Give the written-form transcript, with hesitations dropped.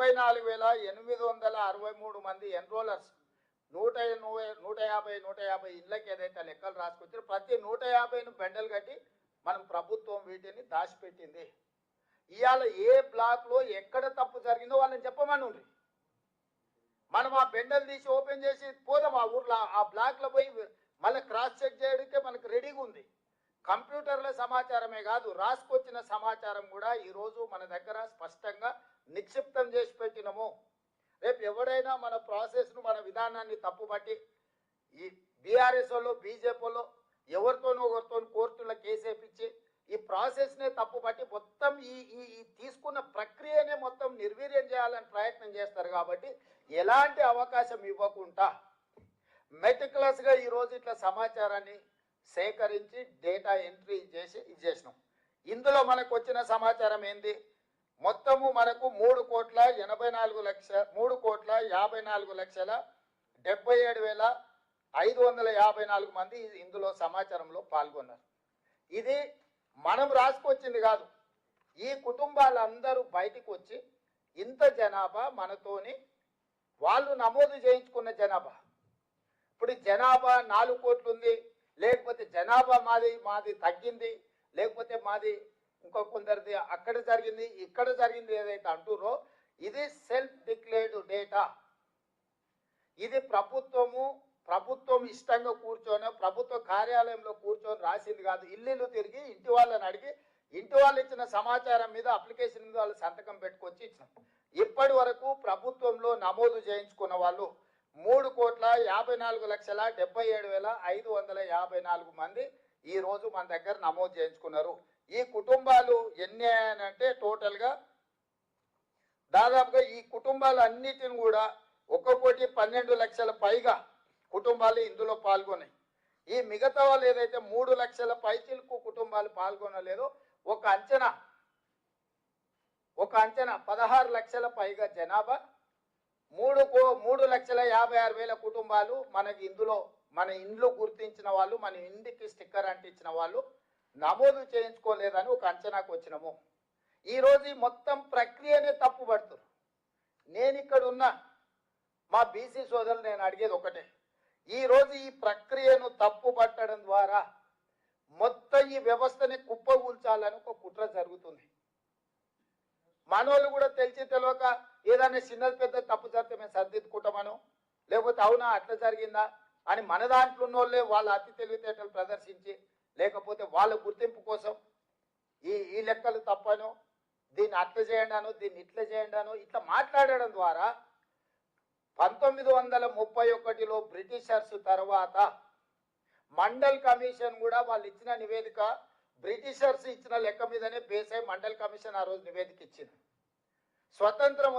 84,863 మంది ఎన్రోలర్స్ 150 ఇళ్ళకి ఏదైతే లెక్కలు రాసుకొచ్చారో ప్రతి 150ను బెండలు కట్టి మనం ప్రభుత్వం వీటిని దాచిపెట్టింది. ఇవాళ ఏ బ్లాక్లో ఎక్కడ తప్పు జరిగిందో వాళ్ళని చెప్పమని ఉంది. మనం ఆ బెండలు తీసి ఓపెన్ చేసి పోదాం ఆ ఊర్లో ఆ బ్లాక్లో పోయి మళ్ళీ క్రాస్ చెక్ చేయడానికే మనకు రెడీగా ఉంది. కంప్యూటర్ల సమాచారమే కాదు, రాసుకొచ్చిన సమాచారం కూడా ఈరోజు మన దగ్గర స్పష్టంగా నిక్షిప్తం చేసి పెట్టినము. రేపు ఎవడైనా మన ప్రాసెస్ను మన విధానాన్ని తప్పుపట్టి ఈ బీఆర్ఎస్ వాళ్ళు బీజేపీ వాళ్ళు ఎవరితోనో ఒకరితో కోర్టులో కేసు వేయించి ఈ ప్రాసెస్నే తప్పుపట్టి మొత్తం ఈ తీసుకున్న ప్రక్రియనే మొత్తం నిర్వీర్యం చేయాలని ప్రయత్నం చేస్తారు. కాబట్టి ఎలాంటి అవకాశం ఇవ్వకుండా మెటిక్యులస్గా ఈరోజు ఇట్లా సమాచారాన్ని సేకరించి డేటా ఎంట్రీ చేసి చేసినాం. ఇందులో మనకు వచ్చిన సమాచారం ఏంది? మొత్తము మనకు 3,54,74,554 మంది ఇందులో సమాచారంలో పాల్గొన్నారు. ఇది మనం రాసుకొచ్చింది కాదు. ఈ కుటుంబాలందరూ బయటికి వచ్చి ఇంత జనాభా మనతోని వాళ్ళు నమోదు చేయించుకున్న జనాభా. ఇప్పుడు జనాభా 4 కోట్లు ఉంది, లేకపోతే జనాభా మాది తగ్గింది, లేకపోతే మాది ఇంకో కొందరిది అక్కడ జరిగింది ఇక్కడ జరిగింది ఏదైతే అంటురో ఇది సెల్ఫ్ డిక్లేర్డ్ డేటా. ఇది ప్రభుత్వం ఇష్టంగా కూర్చొని ప్రభుత్వ కార్యాలయంలో కూర్చొని రాసింది కాదు. ఇల్లు తిరిగి ఇంటి వాళ్ళని అడిగి ఇంటి వాళ్ళు ఇచ్చిన సమాచారం మీద అప్లికేషన్ మీద వాళ్ళు సంతకం పెట్టుకొచ్చి ఇచ్చినాం. ఇప్పటి వరకు ప్రభుత్వంలో నమోదు చేయించుకున్న వాళ్ళు 3,54,77,554 మంది ఈ రోజు మన దగ్గర నమోదు చేయించుకున్నారు. ఈ కుటుంబాలు ఎన్ని అంటే టోటల్గా దాదాపుగా ఈ కుటుంబాలు అన్నిటిని కూడా 1,12,00,000 పైగా కుటుంబాలు ఇందులో పాల్గొన్నాయి. ఈ మిగతా వాళ్ళు ఏదైతే 3 లక్షల పైచిలకు కుటుంబాలు పాల్గొనలేదో ఒక అంచనా 16 లక్షల పైగా జనాభా 3,56,000 కుటుంబాలు మనకి ఇందులో మన ఇండ్లు గుర్తించిన వాళ్ళు మన ఇంటికి స్టిక్కర్ అంటించిన వాళ్ళు నమోదు చేయించుకోలేదని ఒక అంచనాకు వచ్చినాము. ఈరోజు ఈ మొత్తం ప్రక్రియనే తప్పు పడుతున్నారు. నేను ఇక్కడ ఉన్న మా బీసీ సోదరులు నేను అడిగేది ఒకటే, ఈరోజు ఈ ప్రక్రియను తప్పు పట్టడం ద్వారా మొత్తం ఈ వ్యవస్థని కుప్పగూల్చాలని ఒక కుట్ర జరుగుతుంది. మనోళ్ళు కూడా తెలిసి తెలియక ఏదైనా చిన్నది పెద్ద తప్పు జరిగితే మేము సర్దిద్దుకుంటామనో లేకపోతే అవునా అట్లా జరిగిందా అని మన దాంట్లో ఉన్న వాళ్ళే వాళ్ళ అతి తెలివితేటలు ప్రదర్శించి లేకపోతే వాళ్ళ గుర్తింపు కోసం ఈ లెక్కలు తప్పనో దీన్ని అట్లా చేయండి అనో దీన్ని ఇట్లా చేయండి అనో ఇట్లా మాట్లాడడం ద్వారా 1931లో బ్రిటిషర్స్ తర్వాత మండల్ కమిషన్ కూడా వాళ్ళు ఇచ్చిన నివేదిక బ్రిటిషర్స్ ఇచ్చిన లెక్క మీదనే బేస్ అయి మండల్ కమిషన్ ఆ రోజు నివేదిక ఇచ్చింది. స్వతంత్రం